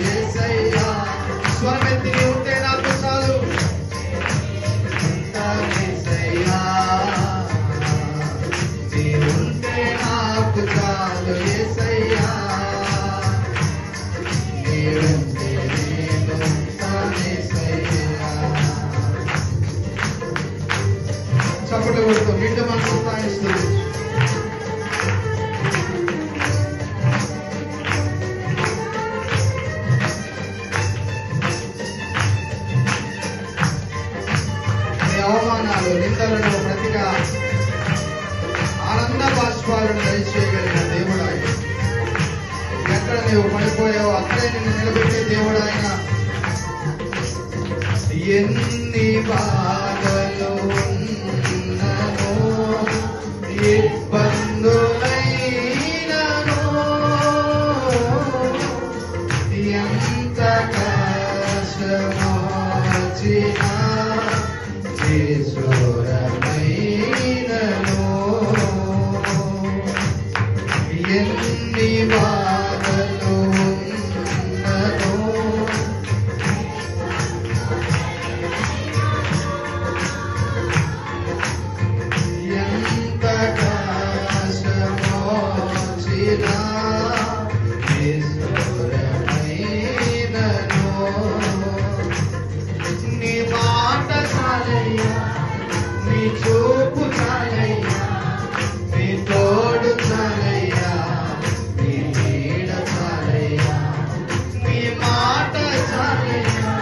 యేసయ్యా. స్వరమెత్తి నీ ఉంటే నాకు చాలు యేసయ్యా, నీ ఉంటే నాకు చాలు యేసయ్యా, నీ ఉంటే నేను యేసయ్యా. చప్పట్లు కొడుతూ నిండు మనసు స్థాయిస్తుంది. అవమానాలు నిందలను ప్రతిగా ఆనంద బాష్పాలను దయచేయగలిగిన దేవుడు ఆయన. ఎక్కడ నీవు పడిపోయావో అక్కడే నిన్ను నిలబెట్టే దేవుడు ఆయన. ఎన్ని బాధలు ఉన్ననో ఇబ్బందులైనను ఎంత కష్టమో వచ్చినా యేసురమైనను ఎన్ని బాధలు ఉన్ననో ఎంత కష్టమో వచ్చినా యేసురమైనను నీ మాట చాలయ్యా, నీ చూపు చాలయ్యా, నీ తోడు చాలయ్యా, నీ నీడ చాలయ్యా. నీ మాట చాలయ్యా,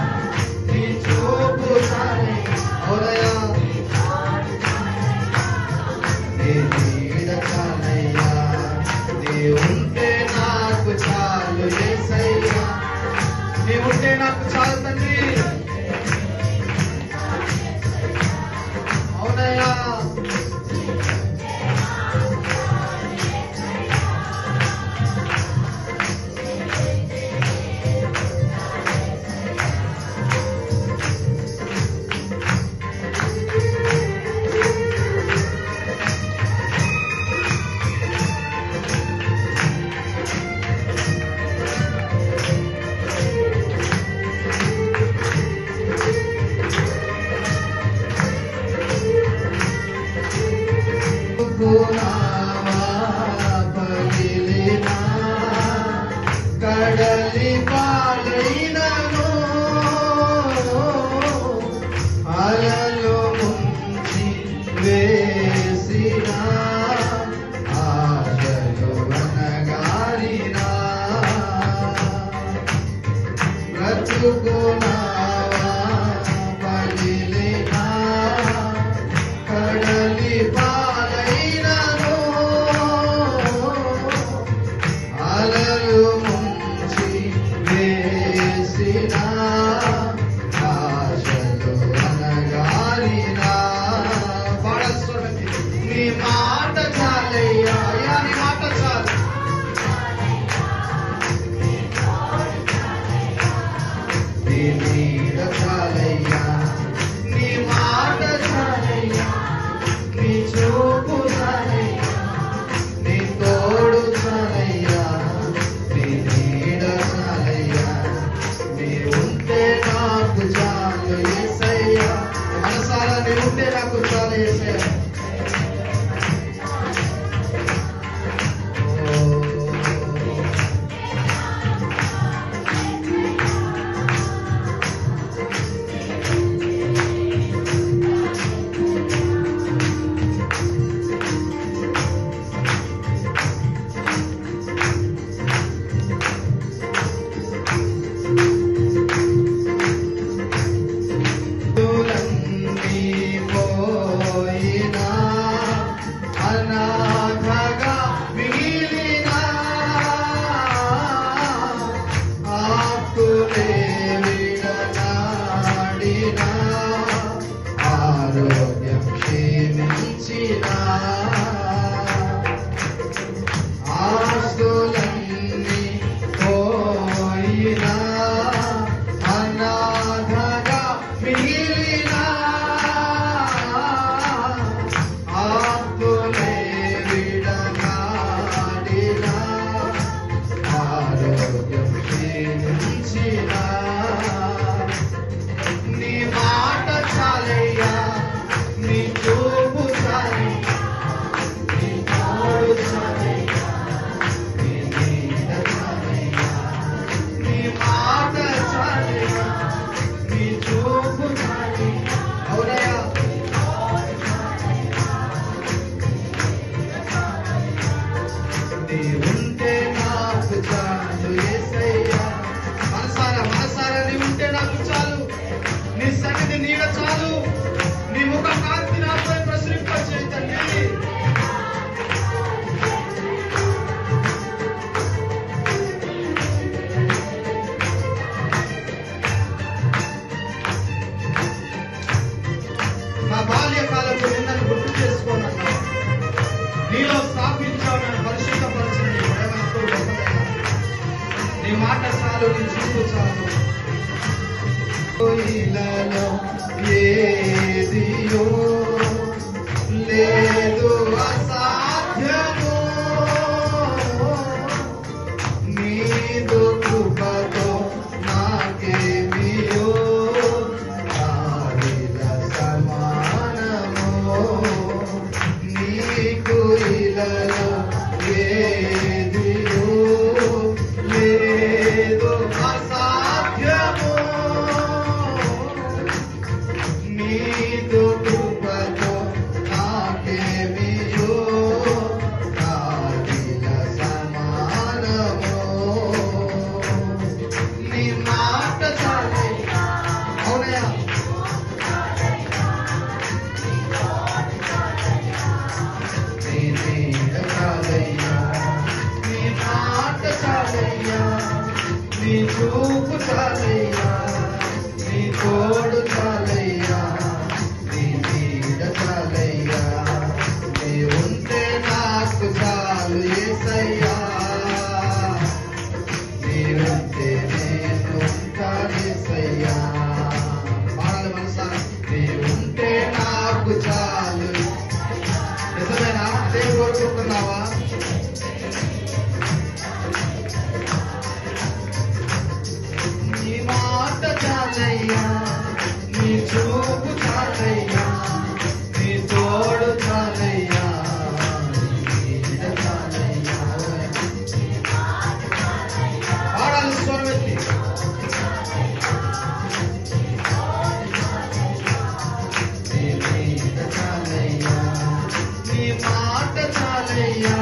నీ చూపు చాలయ్యా, అవునయ్యా, నీ నీడ చాలయ్యా, నీ ఉంటే నాకు చాలు యేసయ్యా, నీ ఉంటే నాకు చాలు తండ్రి. అవునయ్యా, పగిలినా కడలి పాలైనను అలలు ముంచి వేసినా ఆశలు వనగారినా బ్రతుకునావా పగిలినా కడలి పాలైనను అలలు ముంచి వేసినా ఆశలు అనగారినా. పాడస్వరండి. నీ మాట చాలయ్యా, అయ్యా నీ మాట చాలు, నీ నీడ చాలయ్యా, నీ మాట చాలయ్యా, నీ చూపు చాలయ్యా, నీ తోడు చాలయ్యా, నీ నీడ చాలయ్యా, నీ వచ్చినా నీ మాట చాలయ్యా, నీ చూపు చాలయ్యా, నీ తోడు చాలయ్యా, నీ నీడ చాలయ్యా, నీ మాట చాలయ్యా, నీ చూపు చాలయ్యా. అవునయ్యా, నీ ఉంటే నాకు చాలు యేసయ్యా. మనసారా నీ ఉంటే నాకు చాలు, నీ సన్నిధి నీడ చాలు, నీ ముఖ కాంతి నాపై ప్రసరింపచేయి తండ్రి. నా బాల్యకాలంలో నిన్నను గుర్తు చేసుకోనన్నా, నీలో స్థాపించావు, నన్ను పరిశుద్ధపరచని ప్రేమతో గొప్పదైనా నీ మాట చాలు, నీ చూపు చాలు. ఇలాలో ఏదియో లేదు అసాధ్యము, నీదు కృపతో నాకేమియో ఆవిల సమానము. నీకు ఇలాలో ఏదియో లేదు అసాధ్యము, నీదు కృపతో నాకేమియో ఆవిల సమానము. నీ మాట చాలయ్యా. అవునయ్యా, నీ నీడ చాలయ్యా, నీ మాట చాలయ్యా, నీ చూపు చాలయ్యా, నీ తోడు చాలయ్యా, నీ నీడ చాలయ్యా. నీ ఉంటే నాకు చాలు యేసయ్యా, నీ ఉంటే నేను ఉంటాను యేసయ్యా. పాడాలి మనసారా, నీ ఉంటే నాకు చాలు. నిజమేనా? దేవుడు కోరుకుంటున్నావా? నీ మాట చాలయ్యా, నీ చూపు చాలయ్యా, నీ తోడు చాలయ్యా, నీ నీడ చాలయ్యా. పాడాలి స్వరమెత్తి. నీ నీడ చాలయ్యా, నీ మాట చాలయ్యా.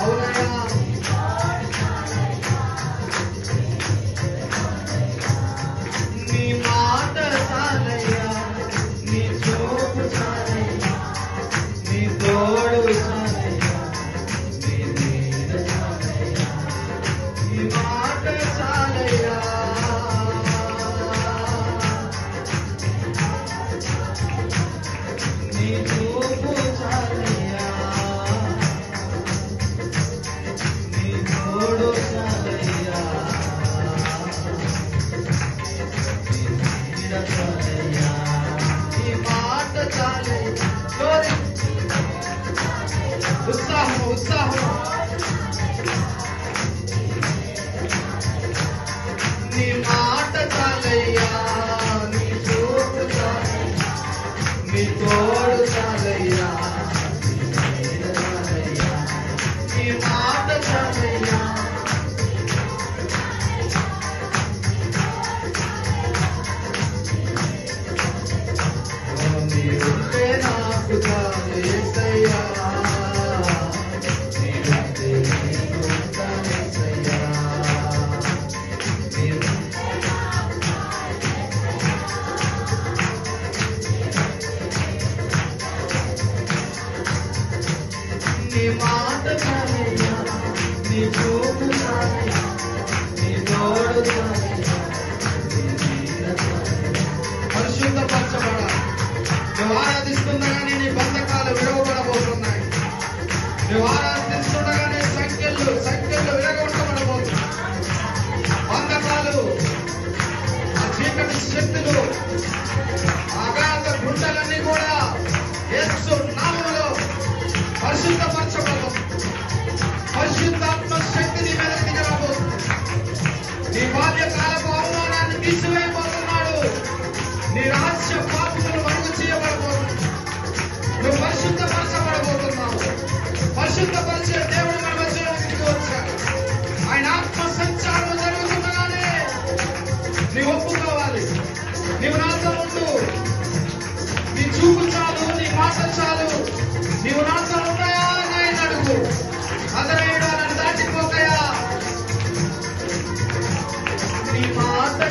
అవునయ్యా, నీ మాట చాలయ్యా, నీ చూపు చాలయ్యా, నీ తోడు చాలయ్యా, నీ నీడ చాలయ్యా. నీ మాట చాలయ్యా, నీ చూపు చాలయ్యా, నీ తోడు చాలయ్యా, నీ నీడ చాలయ్యా. నీ మాట చాలయ్యా. Glory. ఉత్సాహము ఉత్సాహము.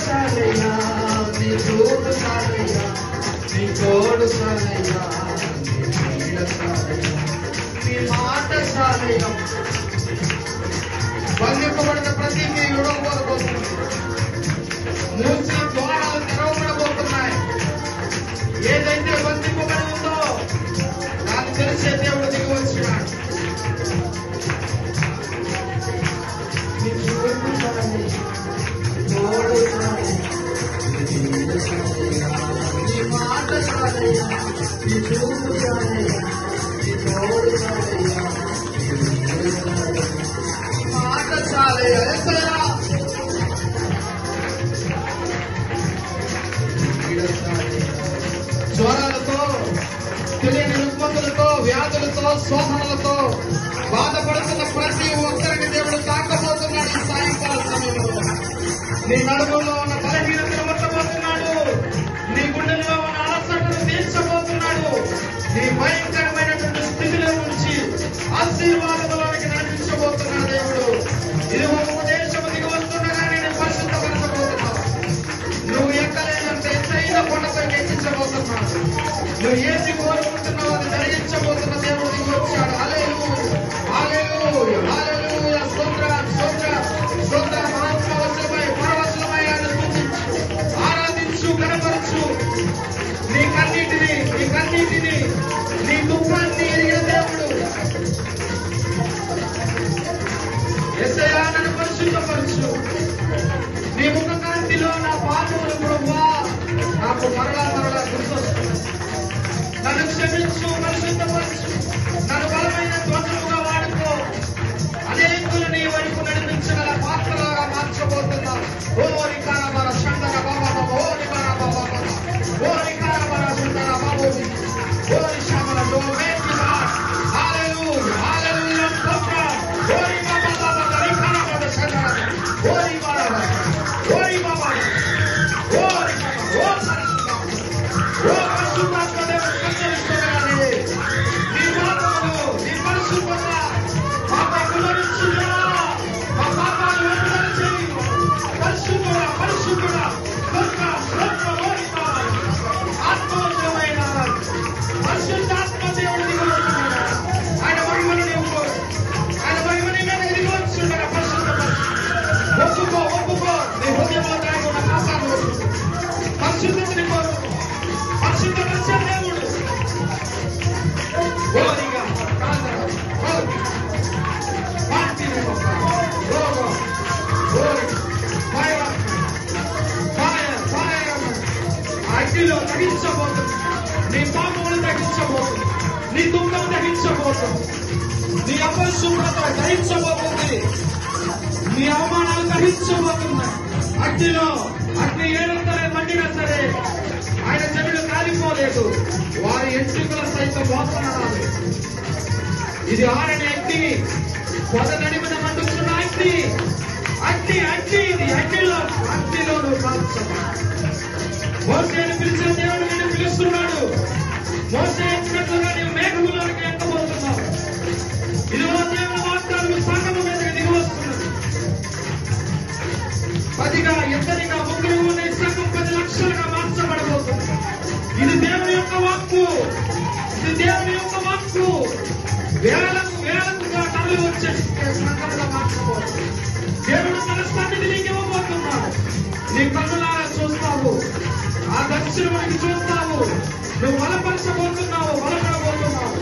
చాలయ్యా, నీ తోడు చాలయ్యా, నీ తోడు చాలయ్యా, నీ నీడ చాలయ్యా, నీ మాట చాలయ్యా. బంధింపబడిన ప్రతి యుడవబోతుంది. మూసిన ద్వారాలు తెరవబడబోతున్నాయి. ఏదైతే బంధింపబడి ఉందో దాన్ని తెలిసే దేవుడు దిగి వచ్చినాడు. నీ చూపు చాలయ్యా, తోడు చాలయ్యా, నీ మాట చాలయ్యా, నీ చూపు చాలయ్యా, నీ తోడు చాలయ్యా, మాట చాలయ్యా. జ్వరాలతో, తెలియని రుగ్మతులతో, వ్యాధులతో, శోధనలతో బాధపడుతున్న ప్రతి ఒక్కరికి దేవుడు తాకబోతున్నాడు. ఈ సాయంకాల సమయంలో నీ నడుములో ఉన్న బలహీనతను పట్టబోతున్నాడు. నీ గుండెల్లో ఉన్న అలసటను తీర్చబోతున్నాడు. నీ భయంకరమైనటువంటి స్థితిలో నుంచి ఆశీర్వాదంలోనికి నడిపించబోతున్నాడు దేవుడు. ఇది ఒక ఉద్దేశము దిగి వస్తుండగా నేను పరిశుద్ధపరచబోతున్నావు. నువ్వు ఎక్కలేనంత ఎత్తైన కొండపై ఎక్కించబోతున్నావు. నువ్వు ఏది కోరుకుంటున్నావు అది జరిగించబోతున్న దేవుడు దిగి వచ్చాడు. హల్లెలూయా, హల్లెలూయా, హల్లెలూయా. స్తోత్రం, స్తోత్రం, స్తోత్రం. మహాత్మవశమై పరవశమై ఆయన స్తుతించు, ఆరాధించు, కనపరచు. నీ కన్నీటిని, నీ దుఃఖాన్ని ఎరిగిన దేవుడు. యేసయ్యా నన్ను పరిశుద్ధపరచు. నీ ముఖ కాంతిలో నా పాపములు ప్రభువా నాకు మరలా గుర్తొస్తుంది. నన్ను క్షమించు, పరిశుద్ధపరచు. నన్ను బలమైన ధ్వజముగా వాడుకో. అనేకులు నీ వైపు నడిపించగల పాత్రలాగా మార్చబోతున్నా. ఓరి కారబర శంకర బాబా, ఓరి బాబా బాబా, ఓరి కారబర శంకర బాబు, ఓరి శ్యామల డోమేటి బా. హల్లెలూయా, హల్లెలూయా. స్తోత్రం. ఓరి బాబా బాబా, ఓరి కారబర శంకర, ఓరి బాబా, ఓరి బాబా, ఓరి బాబా, ఓ పరిశుద్ధ, ఓ పరిశుద్ధాత్మ దేవుడు సంచరిస్తున్నాడే. నీ పాపములు, నీ పరిశుద్ధత మాపై కుమరించుగా. మా పాపాలు విడుదల చేయి. పరిశుద్ధుడా, పరిశుద్ధుడా, స్తోత్రం, స్తోత్రం. ఓరి బాబా, ఆత్మవశమైన పరిశుద్ధాత్మ దేవుడు దిగి వస్తున్నాడు. ఆయన మహిమను నీవు కోరు. ఆయన మహిమని మీద దిగి వస్తుండగా పరిశుద్ధపరచు. ఒప్పుకో, ఒప్పుకో. నీ హృదయంలో దాగి ఉన్న పాపాలు ఒప్పుకో. పరిశుద్ధతని కోరు. పరిశుద్ధపరిచే దేవుడు. ఓరిగా కాందర, ఓరి పార్టీని గొప్ప, రోగ, ఓరి ఫైర్, ఫైర్, ఫైర్. అగ్నిలో దహించబోతుంది. నీ పాపములు దహించబోతుంది. నీ దుఃఖం దహించబోతుంది. నీ అపశుభ్రత దహించబోతుంది. నీ అవమానాలు దహించబోతున్నాయి. అగ్నిలో, అగ్ని ఏడంతరే మండినా సరే ఆయన జనులు కాలిపోలేదు. వారి ఎంట్రుకల సైతం వాసన రాలేదు. ఇది ఆరని అగ్ని, పొదనడిమిన మండుతున్న అగ్ని, అగ్ని, అగ్ని. ఇది అగ్నిలో నువ్వు కాల్చబా. మోసేను పిలిచిన దేవుడు నిన్ను పిలుస్తున్నాడు. మోసే ఎక్కినట్లుగా నీవు మేఘములోనికి ఎక్కబోతున్నావు. ఇదిగో దేవుని వాగ్దానం సంఘము మీదకి దిగి వస్తున్నది. 10గా, 2గా, 3 ఉన్న ఈ సంఘం 10 లక్షలుగా మార్చబడబోతుంది. ఇది దేవుని యొక్క వాక్కు. ఇది దేవుని యొక్క వాక్కు. వేలకుగా తరలి వచ్చే సంఘంగా మార్చబోతుంది. దేవుడు తన సన్నిధి నీకు ఇవ్వబోతున్నాడు. నీ కన్నులారా చూస్తావు. ఆ దర్శనమునికి చూస్తావు. నువ్వు బలపరచబోతున్నావు, బలపడబోతున్నావు.